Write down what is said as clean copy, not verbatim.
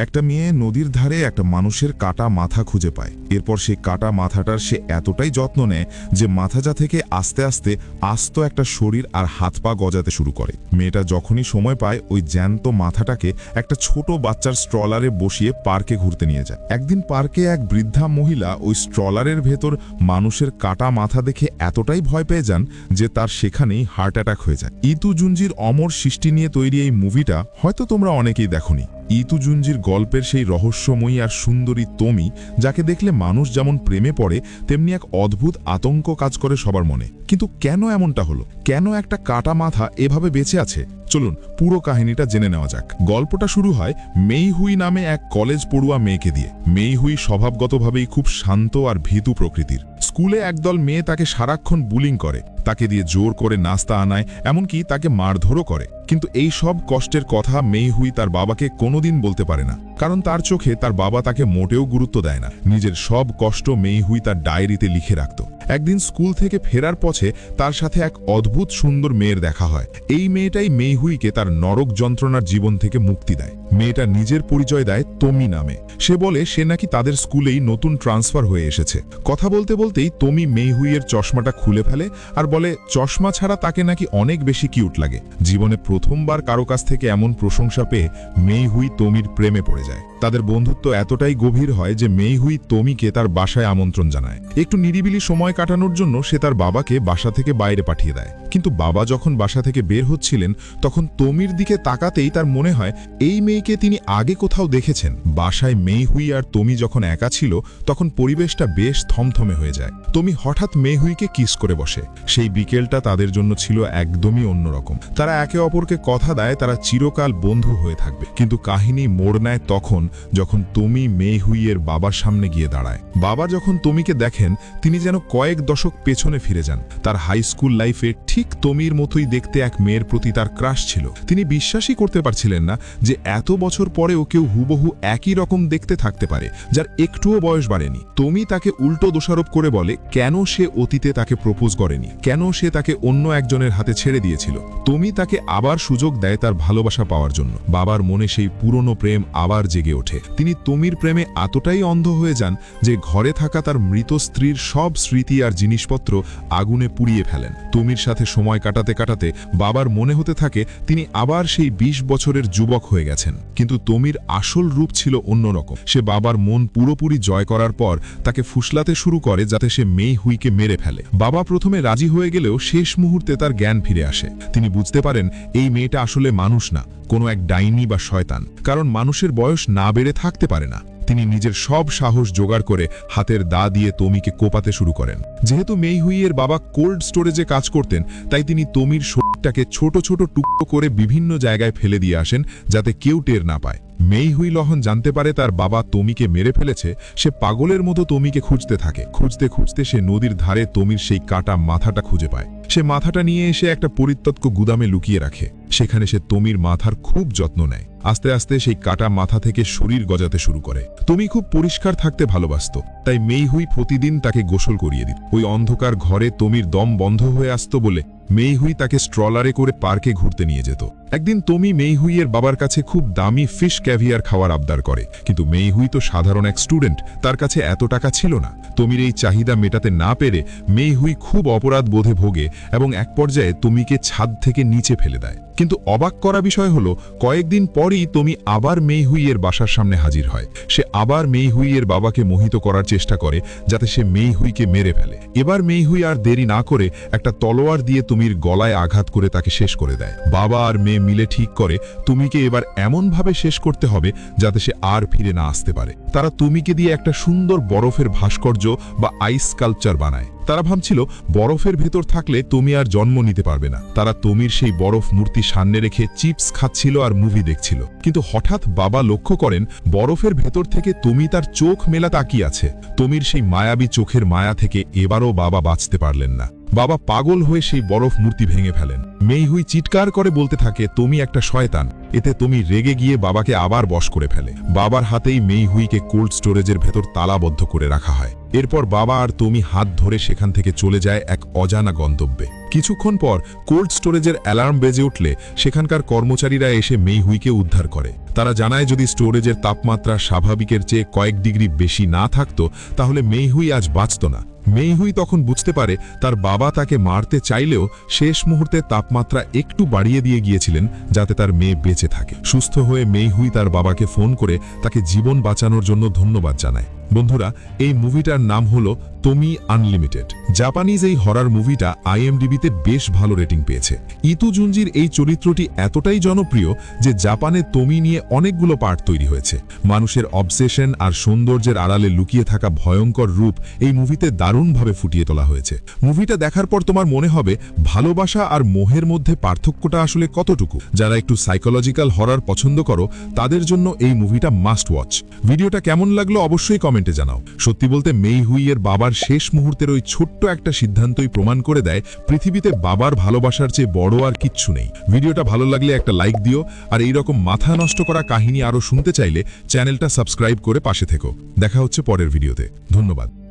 একটা মেয়ে নদীর ধারে একটা মানুষের কাটা মাথা খুঁজে পায়। এরপর সেই কাটা মাথাটার সে এতটাই যত্ন নেয় যে মাথাটা থেকে আস্তে আস্তে আস্ত একটা শরীর আর হাত পা গজাতে শুরু করে। মেয়েটা যখনই সময় পায় ওই জ্যান্ত মাথাটাকে একটা ছোট বাচ্চার স্ট্রলারে বসিয়ে পার্কে ঘুরতে নিয়ে যায়। একদিন পার্কে এক বৃদ্ধা মহিলা ওই স্ট্রলারের ভেতর মানুষের কাটা মাথা দেখে এতটাই ভয় পেয়ে যান যে তার সেখানেই হার্ট অ্যাটাক হয়ে যায়। ইতু জুঞ্জির অমর সৃষ্টি নিয়ে তৈরি এই মুভিটা হয়তো তোমরা অনেকেই দেখোনি। ইতু জুঞ্জির গল্পের সেই রহস্যময়ী আর সুন্দরী তমি, যাকে দেখলে মানুষ যেমন প্রেমে পড়ে তেমনি এক অদ্ভুত আতঙ্ক কাজ করে সবার মনে। কিন্তু কেন এমনটা হলো? কেন একটা কাটা মাথা এভাবে বেঁচে আছে? চলুন পুরো কাহিনীটা জেনে নেওয়া যাক। গল্পটা শুরু হয় মেইহুই নামে এক কলেজ পড়ুয়া মেয়েকে দিয়ে। মেইহুই স্বভাবগতভাবেই খুব শান্ত আর ভীতু প্রকৃতির। স্কুলে একদল মেয়ে তাকে সারাক্ষণ বুলিং করে, তাকে দিয়ে জোর করে নাস্তা আনায়, এমনকি তাকে মারধরও করে। কিন্তু এই সব কষ্টের কথা মেইহুই তার বাবাকে কোনোদিন বলতে পারে না, কারণ তার চোখে তার বাবা তাকে মোটেও গুরুত্ব দেয় না। নিজের সব কষ্ট মেইহুই তার ডায়েরিতে লিখে রাখত। একদিন স্কুল থেকে ফেরার পথে তার সাথে এক অদ্ভুত সুন্দর মেয়ের দেখা হয়। এই মেয়েটাই মেইহুইকে তার নরক যন্ত্রণার জীবন থেকে মুক্তি দেয়। মেয়েটা নিজের পরিচয় দেয় তমি নামে। সে বলে সে নাকি তাদের স্কুলেই নতুন ট্রান্সফার হয়ে এসেছে। কথা বলতে বলতেই তমি মেইহুইয়ের চশমাটা খুলে ফেলে আর বলে চশমা ছাড়া তাকে নাকি অনেক বেশি কিউট লাগে। জীবনে প্রথমবার কারো কাছ থেকে এমন প্রশংসা পেয়ে মেইহুই তমির প্রেমে পড়ে যায়। তাদের বন্ধুত্ব এতটাই গভীর হয় যে মেইহুই তমিকে তার বাসায় আমন্ত্রণ জানায়। একটু নিরিবিলি সময় কাটানোর জন্য সে তার বাবাকে বাসা থেকে বাইরে পাঠিয়ে দেয়। কিন্তু বাবা যখন বাসা থেকে বের হচ্ছিলেন তখন তমির দিকে তাকাতেই তার মনে হয় এই মেয়েকে তিনি আগে কোথাও দেখেছেন। বাসায় মেইহুই আর তমি যখন একা ছিল তখন পরিবেশটা বেশ থমথমে হয়ে যায়। তমি হঠাৎ মেইহুইকে কিস করে বসে। সেই বিকেলটা তাদের জন্য ছিল একদমই অন্যরকম। তারা একে অপরকে কথা দেয় তারা চিরকাল বন্ধু হয়ে থাকবে। কিন্তু কাহিনী মোড় নেয় তখন যখন তমি মেইহুইয়ের বাবার সামনে গিয়ে দাঁড়ায়। বাবা যখন তমিকে দেখেন তিনি যেন কয়েক দশক পেছনে ফিরে যান। তার হাই স্কুল লাইফে ঠিক তমির মতোই দেখতে এক মেয়ের প্রতি তার ক্রাশ ছিল। তিনি বিশ্বাসই করতে পারছিলেন না যে এত বছর পরেও কেউ হুবহু একই রকম দেখতে থাকতে পারে, যার একটুও বয়স বাড়েনি। তমি তাকে উল্টো দোষারোপ করে বলে কেন সে অতীতে তাকে প্রপোজ করেনি, কেন সে তাকে অন্য একজনের হাতে ছেড়ে দিয়েছিল। তমি তাকে আবার সুযোগ দেয় তার ভালোবাসা পাওয়ার জন্য। বাবার মনে সেই পুরনো প্রেম আবার জেগে ওঠে। তিনি তমির প্রেমে এতটাই অন্ধ হয়ে যান যে ঘরে থাকা তার মৃত স্ত্রীর সব স্মৃতি আর জিনিসপত্র আগুনে পুড়িয়ে ফেলেন। তমির সাথে সময় কাটাতে কাটাতে বাবার মনে হতে থাকে তিনি আবার সেই ২০ বছরের যুবক হয়ে গেছেন। কিন্তু তমির আসল রূপ ছিল অন্যরকম। সে বাবার মন পুরোপুরি জয় করার পর তাকে ফুসলাতে শুরু করে যাতে সে মেইহুইকে মেরে ফেলে। বাবা প্রথমে রাজি হয়ে গেলেও শেষ মুহূর্তে তার জ্ঞান ফিরে আসে। তিনি বুঝতে পারেন এই মেয়েটা আসলে মানুষ না, কোনো এক ডাইনি বা শয়তান, কারণ মানুষের বয়স না বেড়ে থাকতে পারে না। তিনি নিজের সব সাহস জোগাড় করে হাতের দা দিয়ে তমিকে কোপাতে শুরু করেন। যেহেতু মেইহুইয়ের বাবা কোল্ড স্টোরেজে কাজ করতেন তাই তিনি তমির শরীরটাকে ছোট ছোট টুকরো করে বিভিন্ন জায়গায় ফেলে দিয়ে আসেন যাতে কেউ টের না পায়। মেইহুই যখন জানতে পারে তার বাবা তমিকে মেরে ফেলেছে সে পাগলের মতো তমিকে খুঁজতে থাকে। খুঁজতে খুঁজতে সে নদীর ধারে তমির সেই কাটা মাথাটা খুঁজে পায়। সে মাথাটা নিয়ে এসে একটা পরিত্যক্ত গুদামে লুকিয়ে রাখে। সেখানে সে তমির মাথার খুব যত্ন নেয়। আস্তে আস্তে সেই কাটা মাথা থেকে শরীর গজাতে শুরু করে। তমি খুব পরিষ্কার থাকতে ভালোবাসত, তাই মেইহুই প্রতিদিন তাকে গোসল করিয়ে দিত। ওই অন্ধকার ঘরে তমির দম বন্ধ হয়ে আসত বলে মেইহুই তাকে স্ট্রলারে করে পার্কে ঘুরতে নিয়ে যেত। একদিন তমি মেইহুইয়ের বাবার কাছে খুব দামি ফিশ ক্যাভিয়ার খাওয়ার আবদার করে, কিন্তু মেইহুই তো সাধারণ এক স্টুডেন্ট, তার কাছে এত টাকা ছিল না। তমির এই চাহিদা মেটাতে না পেরে মেইহুই খুব অপরাধ বোধে ভোগে এবং এক পর্যায়ে তমিকে ছাদ থেকে নিচে ফেলে দেয়। কিন্তু অবাক করা বিষয় হলো কয়েকদিন পরই তমি আবার মেইহুইয়ের বাসার সামনে হাজির হয়। সে আবার মেইহুইয়ের বাবাকে মোহিত করার চেষ্টা করে যাতে সে মেইহুইকে মেরে ফেলে। এবার মেইহুই আর দেরি না করে একটা তলোয়ার দিয়ে তমির গলায় আঘাত করে তাকে শেষ করে দেয়। বাবা আর মেয়ে মিলে ঠিক করে তুমিকে এবার এমনভাবে শেষ করতে হবে যাতে সে আর ফিরে না আসতে পারে। তারা তুমিকে দিয়ে একটা সুন্দর বরফের ভাস্কর্য বা আইস স্কাল্পচার বানায়। তারা ভাবছিল বরফের ভেতর থাকলে তুমি আর জন্ম নিতে পারবে না। তারা তমির সেই বরফ মূর্তি সামনে রেখে চিপস খাচ্ছিল আর মুভি দেখছিল। কিন্তু হঠাৎ বাবা লক্ষ্য করেন বরফের ভেতর থেকে তুমি তার চোখ মেলা তাকিয়ে আছে। তমির সেই মায়াবী চোখের মায়া থেকে এবারও বাবা বাঁচতে পারলেন না। বাবা পাগল হয়ে সেই বরফ মূর্তি ভেঙে ফেলেন। মেইহুই চিৎকার করে বলতে থাকে তুমি একটা শয়তান। এতে তুমি রেগে গিয়ে বাবাকে আবার বশ করে ফেলে। বাবার হাতেই মেইহুইকে কোল্ড স্টোরেজের ভেতর তালাবদ্ধ করে রাখা হয়। এরপর বাবা আর তমি হাত ধরে সেখান থেকে চলে যায় এক অজানা গন্তব্যে। কিছুক্ষণ পর কোল্ড স্টোরেজের অ্যালার্ম বেজে উঠলে সেখানকার কর্মচারীরা এসে মেইহুইকে উদ্ধার করে। তারা জানায় যদি স্টোরেজের তাপমাত্রা স্বাভাবিকের চেয়ে কয়েক ডিগ্রি বেশি না থাকতো তাহলে মেইহুই আজ বাঁচত না। মেইহুই তখন বুঝতে পারে তার বাবা তাকে মারতে চাইলেও শেষ মুহূর্তে তাপমাত্রা একটু বাড়িয়ে দিয়ে গিয়েছিলেন যাতে তার মেয়ে বেঁচে থাকে। সুস্থ হয়ে মেইহুই তার বাবাকে ফোন করে তাকে জীবন বাঁচানোর জন্য ধন্যবাদ জানায়। বন্ধুরা, এই মুভিটার নাম হলো তোমি আনলিমিটেড। জাপানিজ এই হরার মুভিটা IMDb-তে বেশ ভালো রেটিং পেয়েছে। ইতু জুনজির এই চরিত্রটি এতটাই জনপ্রিয় যে জাপানে তোমি নিয়ে অনেকগুলো পার্ট তৈরি হয়েছে। মানুষের অবসেশন আর সৌন্দর্যের আড়ালে লুকিয়ে থাকা ভয়ঙ্কর রূপ এই মুভিতে দারুণভাবে ফুটিয়ে তোলা হয়েছে। মুভিটা দেখার পর তোমার মনে হবে ভালোবাসা আর মোহের মধ্যে পার্থক্যটা আসলে কতটুকু। যারা একটু সাইকোলজিক্যাল হরার পছন্দ করো তাদের জন্য এই মুভিটা মাস্ট ওয়াচ। ভিডিওটা কেমন লাগলো অবশ্যই কমেন্টে জানাও। সত্যি বলতে মেইহুইয়ের বাবার শেষ মুহূর্তের ওই ছোট্ট একটা সিদ্ধান্তই প্রমাণ করে দেয় পৃথিবীতে বাবার ভালোবাসার চেয়ে বড় আর কিচ্ছু নেই। ভিডিওটা ভালো লাগলে একটা লাইক দিও, আর এইরকম মাথা নষ্ট করা কাহিনী আরও শুনতে চাইলে চ্যানেলটা সাবস্ক্রাইব করে পাশে থেকো। দেখা হচ্ছে পরের ভিডিওতে। ধন্যবাদ।